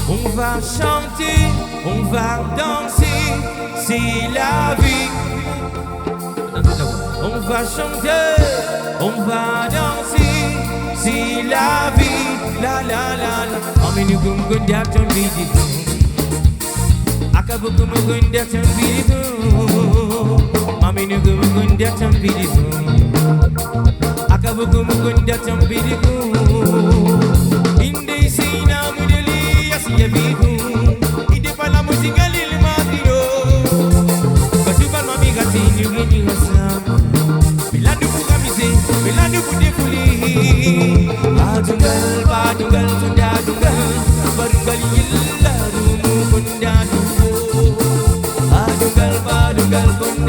On va chanter, on va danser, c'est la vie. On va chanter, on va danser, c'est la vie. La la la la. Aminu gungundia tambidigo. Akabuku mugundia tambidigo. Aminu gungundia tambidigo. Akabuku mugundia tambidigo. Inde sina mudeli asiya bigu. Ide pala musingali limadiro. Katuba mami gati nyugi nyugasam. Biladu kamize, biladu kudefuli. Adungal, badungal, sunda dungal, barungal yilla rumu kunda dungo. Adungal, badungal, kunda.